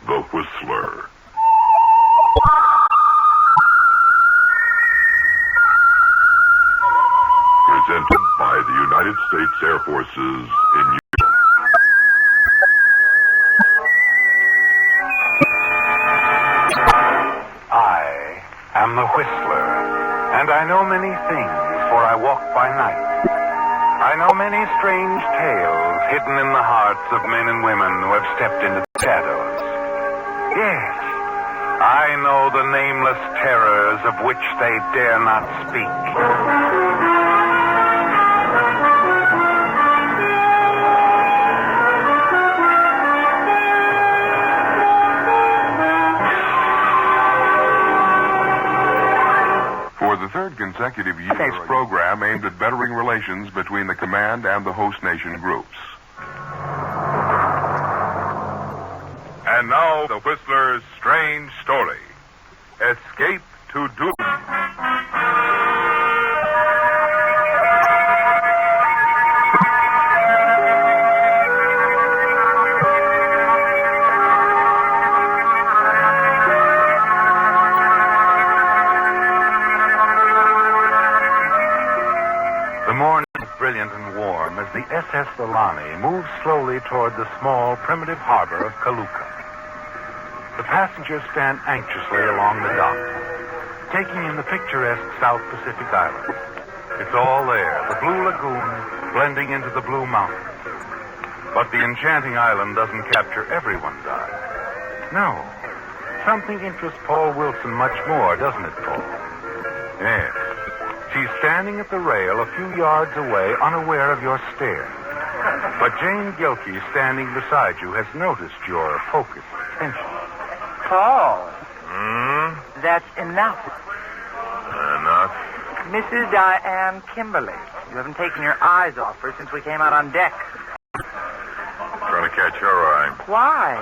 The Whistler. Presented by the United States Air Forces in Europe. I am the Whistler, and I know many things, for I walk by night. I know many strange tales hidden in the hearts of men and women who have stepped into the shadows. Yes, I know the nameless terrors of which they dare not speak. For the third consecutive year, a program aimed at bettering relations between the command and the host nation groups. And now, the Whistler's strange story. Escape to Doom. The morning is brilliant and warm as the SS Solani moves slowly toward the small, primitive harbor of Kaluka. The passengers stand anxiously along the dock, taking in the picturesque South Pacific Islands. It's all there, the blue lagoon blending into the blue mountains. But the enchanting island doesn't capture everyone's eye. No. Something interests Paul Wilson much more, doesn't it, Paul? Yes. She's standing at the rail a few yards away, unaware of your stare. But Jane Gilkey, standing beside you, has noticed your focused attention. Paul, that's enough. Enough. Mrs. Diane Kimberly. You haven't taken your eyes off her since we came out on deck. Trying to catch your eye. Why?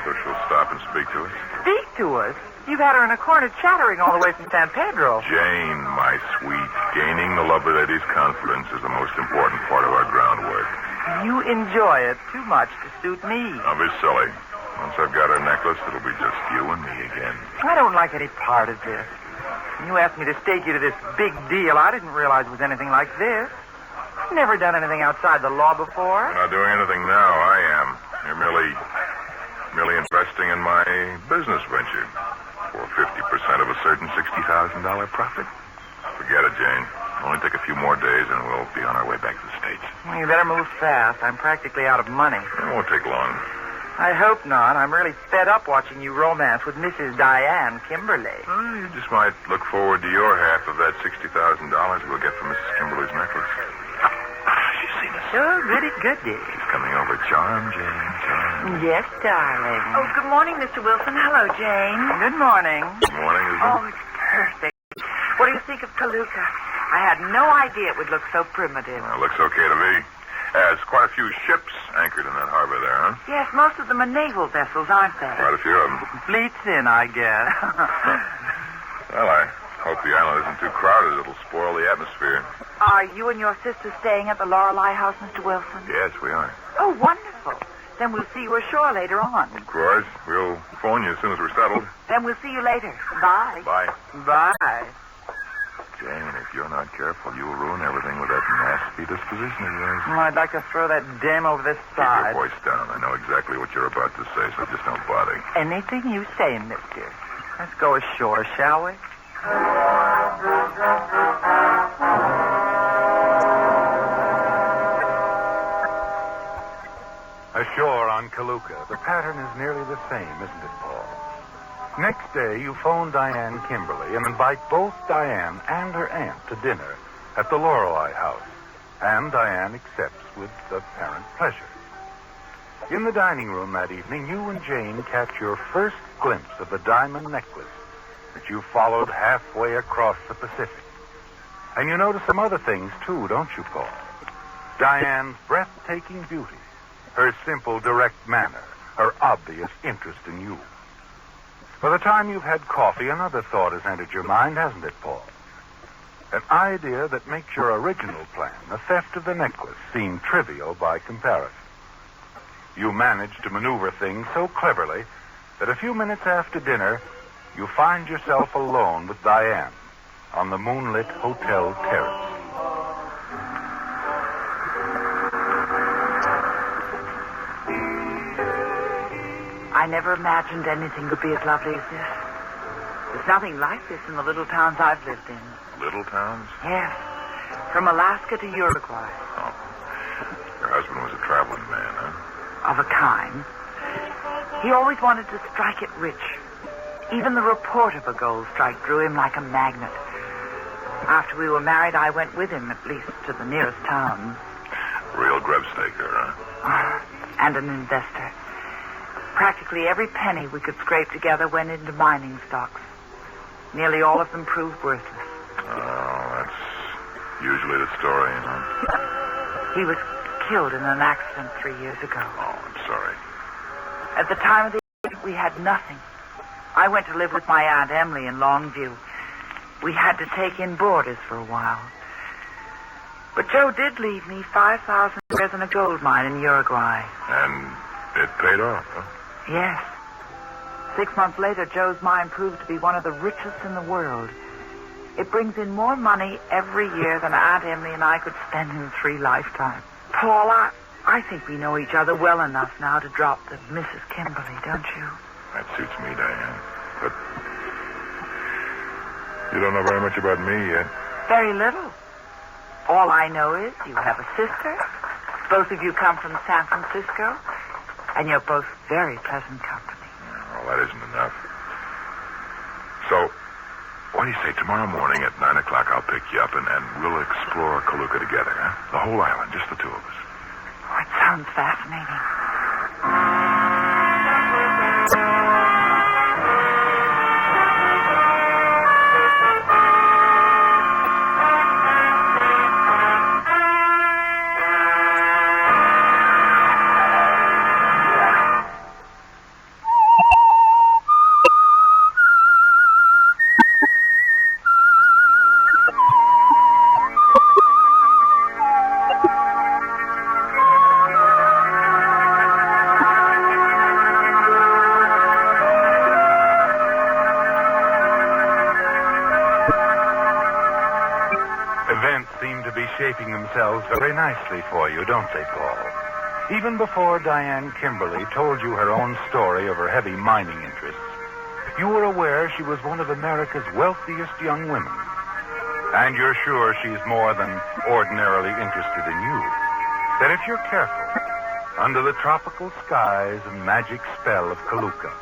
So she'll stop and speak to us. Speak to us? You've had her in a corner chattering all the way from San Pedro. Jane, my sweet, gaining the lovely lady's confidence is the most important part of our groundwork. You enjoy it too much to suit me. Don't be silly. Once I've got her necklace, it'll be just you and me again. I don't like any part of this. When you asked me to stake you to this big deal, I didn't realize it was anything like this. I've never done anything outside the law before. You're not doing anything now. I am. You're merely investing in my business venture for 50% of a certain $60,000 profit. Forget it, Jane. Only take a few more days and we'll be on our way back to the States. Well, you better move fast. I'm practically out of money. It won't take long. I hope not. I'm really fed up watching you romance with Mrs. Diane Kimberly. Well, you just might look forward to your half of that $60,000 we'll get from Mrs. Kimberly's necklace. She's seen us. Oh, goody. She's coming over. Charm, Jane, charm. Yes, darling. Oh, good morning, Mr. Wilson. Hello, Jane. Good morning. Good morning, isn't Oh, it? it's perfect. What do you think of Kaluka? I had no idea it would look so primitive. Well, it looks okay to me. There's quite a few ships anchored in that harbor there, huh? Yes, most of them are naval vessels, aren't they? Quite a few of them. Fleet's in, I guess. Well, I hope the island isn't too crowded. It'll spoil the atmosphere. Are you and your sister staying at the Lorelei house, Mr. Wilson? Yes, we are. Oh, wonderful. Then we'll see you ashore later on. Of course. We'll phone you as soon as we're settled. Then we'll see you later. Bye. Bye. Bye. Jane, if you're not careful, you'll ruin everything with that nasty disposition of yours. Well, I'd like to throw that dame over this Keep side. your voice down. I know exactly what you're about to say, so just don't bother. Anything you say, mister. Let's go ashore, shall we? Ashore on Kaluka, the pattern is nearly the same, isn't it, Paul? Next day, you phone Diane Kimberly and invite both Diane and her aunt to dinner at the Lorelei house. And Diane accepts with apparent pleasure. In the dining room that evening, you and Jane catch your first glimpse of the diamond necklace that you followed halfway across the Pacific. And you notice some other things, too, don't you, Paul? Diane's breathtaking beauty, her simple, direct manner, her obvious interest in you. By the time you've had coffee, another thought has entered your mind, hasn't it, Paul? An idea that makes your original plan, the theft of the necklace, seem trivial by comparison. You manage to maneuver things so cleverly that a few minutes after dinner, you find yourself alone with Diane on the moonlit hotel terrace. I never imagined anything could be as lovely as this. There's nothing like this in the little towns I've lived in. Little towns? Yes. From Alaska to Uruguay. Oh. Your husband was a traveling man, huh? Of a kind. He always wanted to strike it rich. Even the report of a gold strike drew him like a magnet. After we were married, I went with him, at least to the nearest towns. Real grub staker, huh? And an investor. Practically every penny we could scrape together went into mining stocks. Nearly all of them proved worthless. Oh, that's usually the story, huh? He was killed in an accident 3 years ago. Oh, I'm sorry. At the time of the accident, we had nothing. I went to live with my Aunt Emily in Longview. We had to take in boarders for a while. But Joe did leave me 5,000 shares in a gold mine in Uruguay. And it paid off, huh? Yes. 6 months later, Joe's mine proved to be one of the richest in the world. It brings in more money every year than Aunt Emily and I could spend in 3 lifetimes. Paul, I think we know each other well enough now to drop the Mrs. Kimberly, don't you? That suits me, Diane. But you don't know very much about me yet. Very little. All I know is you have a sister. Both of you come from San Francisco. And you're both very pleasant company. Well, that isn't enough. So, what do you say, tomorrow morning at 9 o'clock I'll pick you up and we'll explore Kaluka together, huh? The whole island, just the two of us. Oh, it sounds fascinating. Events seem to be shaping themselves very nicely for you, don't they, Paul? Even before Diane Kimberly told you her own story of her heavy mining interests, you were aware she was one of America's wealthiest young women. And you're sure she's more than ordinarily interested in you. That if you're careful, under the tropical skies and magic spell of Kaluka,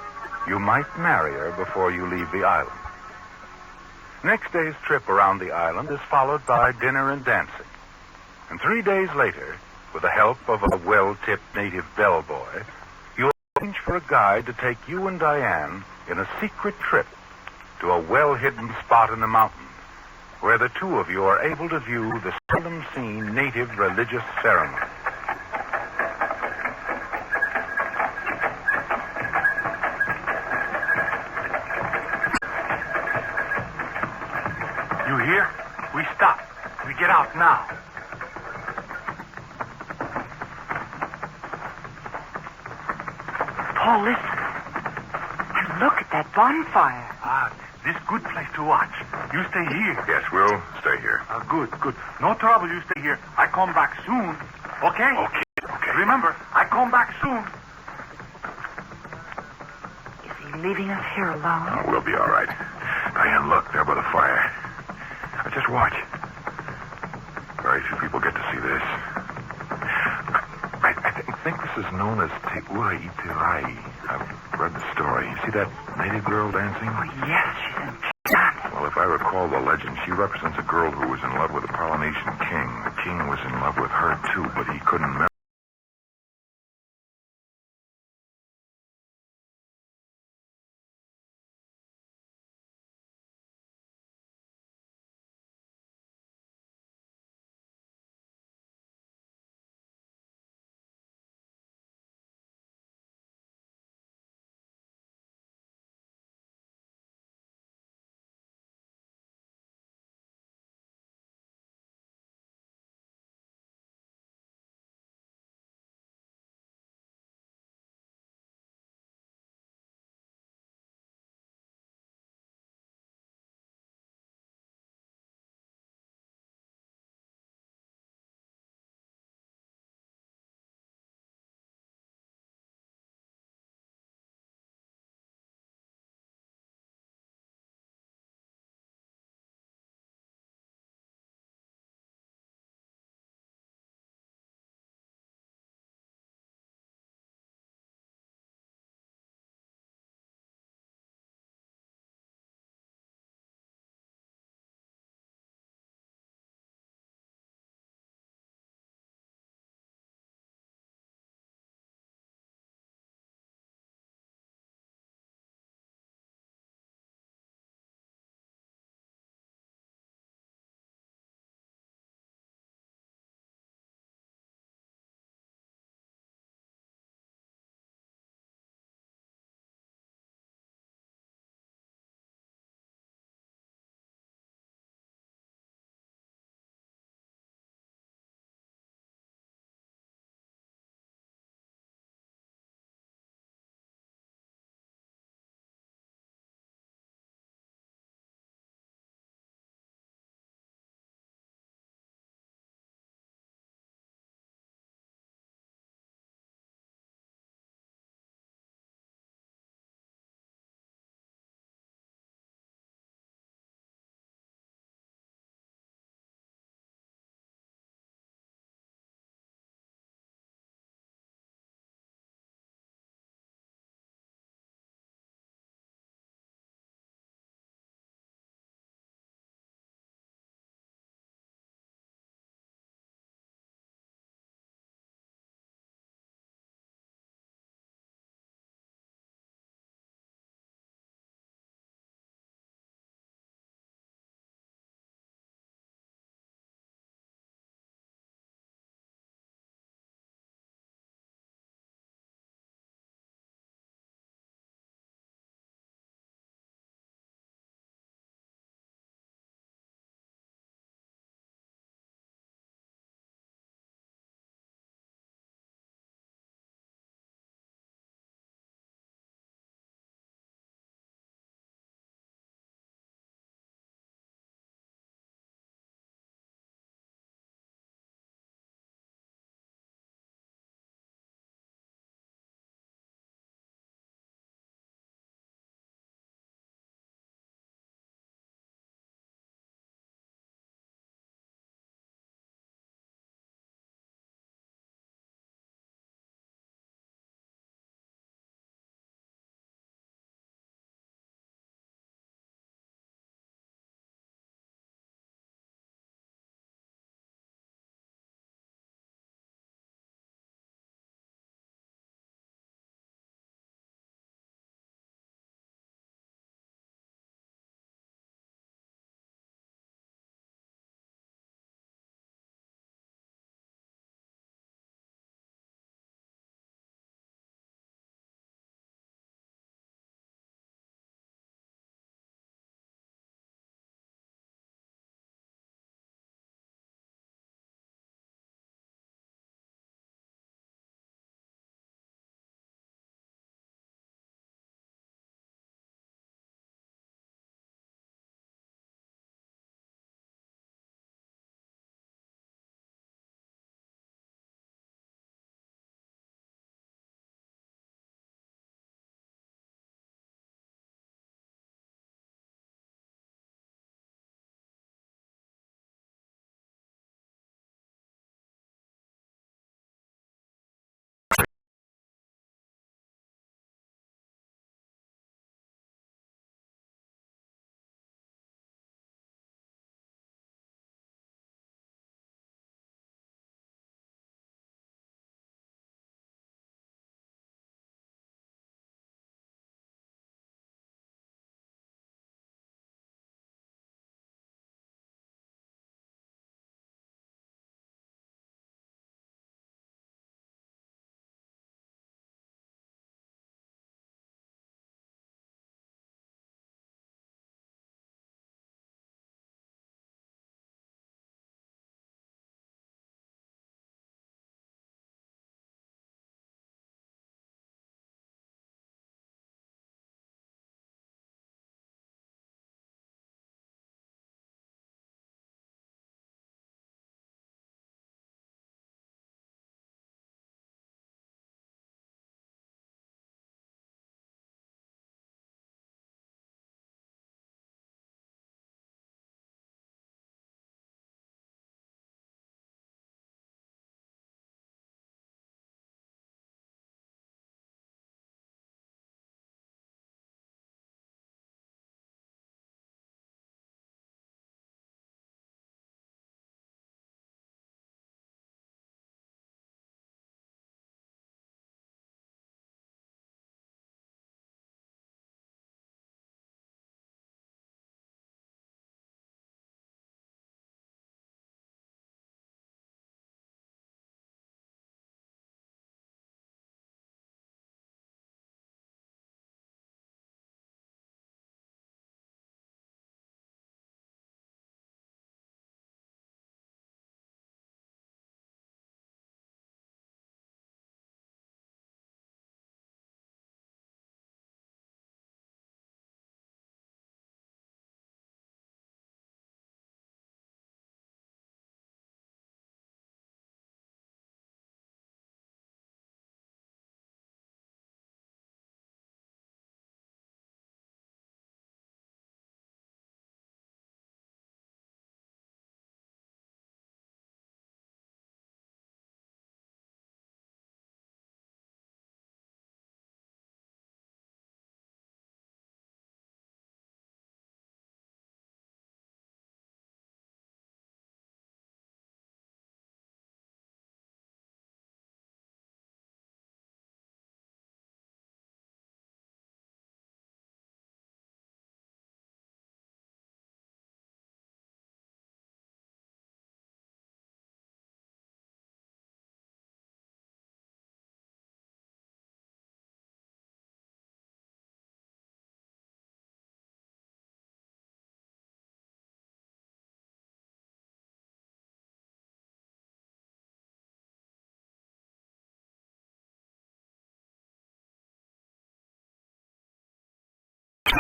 you might marry her before you leave the island. Next day's trip around the island is followed by dinner and dancing. And 3 days later, with the help of a well-tipped native bellboy, you arrange for a guide to take you and Diane in a secret trip to a well-hidden spot in the mountains where the two of you are able to view the seldom-seen native religious ceremony. You hear? We stop. We get out now. Paul, listen. And look at that bonfire. This good place to watch. You stay here. Yes, we'll stay here. Good. No trouble, you stay here. I come back soon. Okay? Okay. Remember, I come back soon. Is he leaving us here alone? Oh, we'll be all right. Diane, look, there by the fire. Now, just watch. Very few people get to see this. I think this is known as Te'ua Itirai. I've read the story. You see that native girl dancing? Oh, yes, she's enchanted. Well, if I recall the legend, she represents a girl who was in love with a Polynesian king. The king was in love with her, too, but he couldn't marry